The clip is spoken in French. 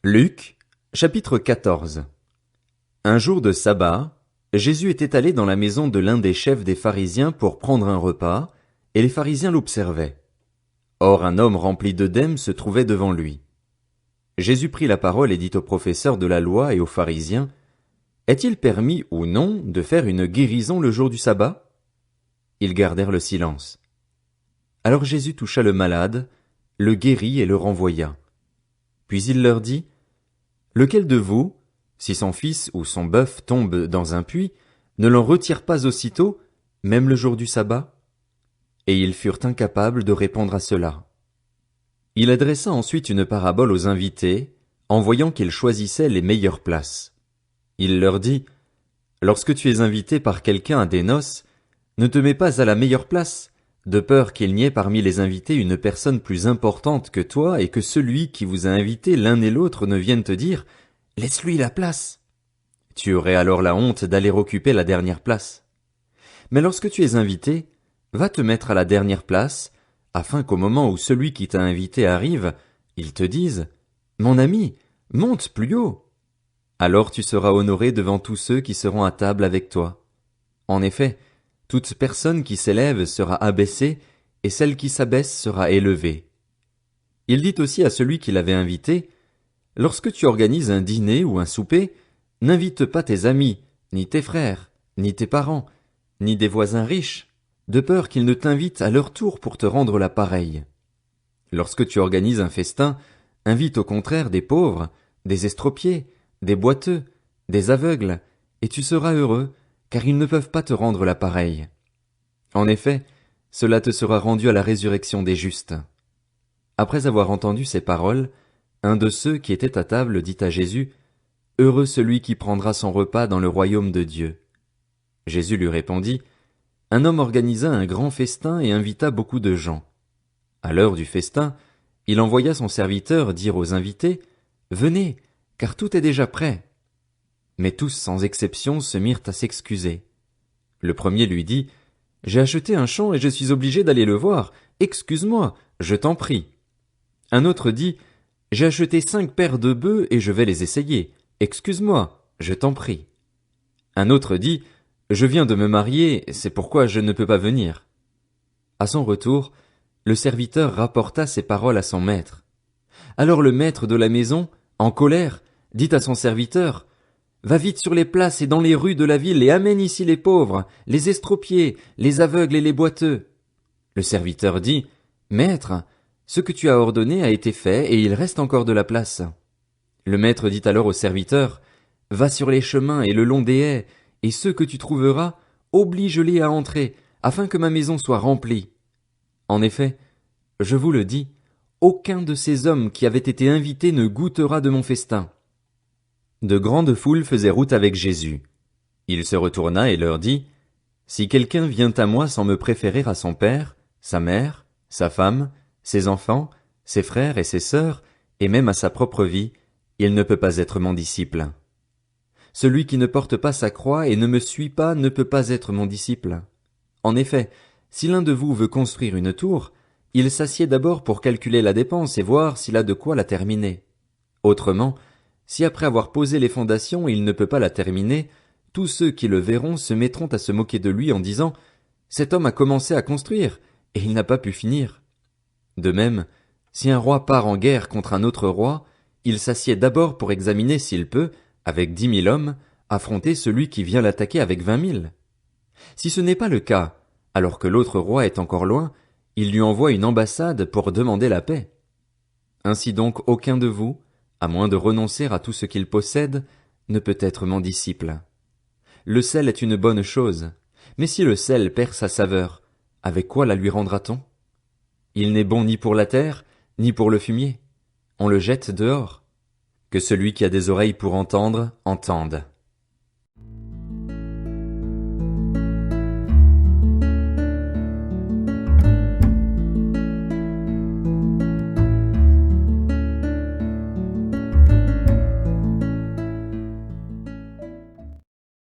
Luc, chapitre 14. Un jour de sabbat, Jésus était allé dans la maison de l'un des chefs des pharisiens pour prendre un repas, et les pharisiens l'observaient. Or un homme rempli d'œdème se trouvait devant lui. Jésus prit la parole et dit aux professeurs de la loi et aux pharisiens, « Est-il permis ou non de faire une guérison le jour du sabbat ?» Ils gardèrent le silence. Alors Jésus toucha le malade, le guérit et le renvoya. Puis il leur dit, « Lequel de vous, si son fils ou son bœuf tombe dans un puits, ne l'en retire pas aussitôt, même le jour du sabbat ?» Et ils furent incapables de répondre à cela. Il adressa ensuite une parabole aux invités, en voyant qu'ils choisissaient les meilleures places. Il leur dit, « Lorsque tu es invité par quelqu'un à des noces, ne te mets pas à la meilleure place, de peur qu'il n'y ait parmi les invités une personne plus importante que toi et que celui qui vous a invité l'un et l'autre ne vienne te dire « Laisse-lui la place ». Tu aurais alors la honte d'aller occuper la dernière place. Mais lorsque tu es invité, va te mettre à la dernière place, afin qu'au moment où celui qui t'a invité arrive, il te dise « Mon ami, monte plus haut ». Alors tu seras honoré devant tous ceux qui seront à table avec toi. En effet, toute personne qui s'élève sera abaissée, et celle qui s'abaisse sera élevée. Il dit aussi à celui qui l'avait invité, « Lorsque tu organises un dîner ou un souper, n'invite pas tes amis, ni tes frères, ni tes parents, ni des voisins riches, de peur qu'ils ne t'invitent à leur tour pour te rendre la pareille. Lorsque tu organises un festin, invite au contraire des pauvres, des estropiés, des boiteux, des aveugles, et tu seras heureux, car ils ne peuvent pas te rendre la pareille. En effet, cela te sera rendu à la résurrection des justes. » Après avoir entendu ces paroles, un de ceux qui étaient à table dit à Jésus, « Heureux celui qui prendra son repas dans le royaume de Dieu. » Jésus lui répondit, « Un homme organisa un grand festin et invita beaucoup de gens. À l'heure du festin, il envoya son serviteur dire aux invités, « Venez, car tout est déjà prêt. » Mais tous sans exception se mirent à s'excuser. Le premier lui dit, « J'ai acheté un champ et je suis obligé d'aller le voir. Excuse-moi, je t'en prie. » Un autre dit, « J'ai acheté 5 paires de bœufs et je vais les essayer. Excuse-moi, je t'en prie. » Un autre dit, « Je viens de me marier, c'est pourquoi je ne peux pas venir. » À son retour, le serviteur rapporta ces paroles à son maître. Alors le maître de la maison, en colère, dit à son serviteur, « Va vite sur les places et dans les rues de la ville et amène ici les pauvres, les estropiés, les aveugles et les boiteux. » Le serviteur dit, « Maître, ce que tu as ordonné a été fait et il reste encore de la place. » Le maître dit alors au serviteur, « Va sur les chemins et le long des haies, et ceux que tu trouveras, oblige-les à entrer, afin que ma maison soit remplie. En effet, je vous le dis, aucun de ces hommes qui avaient été invités ne goûtera de mon festin. » De grandes foules faisaient route avec Jésus. Il se retourna et leur dit, « Si quelqu'un vient à moi sans me préférer à son père, sa mère, sa femme, ses enfants, ses frères et ses sœurs, et même à sa propre vie, il ne peut pas être mon disciple. Celui qui ne porte pas sa croix et ne me suit pas ne peut pas être mon disciple. En effet, si l'un de vous veut construire une tour, il s'assied d'abord pour calculer la dépense et voir s'il a de quoi la terminer. Autrement, si après avoir posé les fondations il ne peut pas la terminer, tous ceux qui le verront se mettront à se moquer de lui en disant « Cet homme a commencé à construire, et il n'a pas pu finir. » De même, si un roi part en guerre contre un autre roi, il s'assied d'abord pour examiner s'il peut, avec 10 000 hommes, affronter celui qui vient l'attaquer avec 20 000. Si ce n'est pas le cas, alors que l'autre roi est encore loin, il lui envoie une ambassade pour demander la paix. Ainsi donc aucun de vous, à moins de renoncer à tout ce qu'il possède, ne peut être mon disciple. Le sel est une bonne chose, mais si le sel perd sa saveur, avec quoi la lui rendra-t-on? Il n'est bon ni pour la terre, ni pour le fumier. On le jette dehors. Que celui qui a des oreilles pour entendre, entende.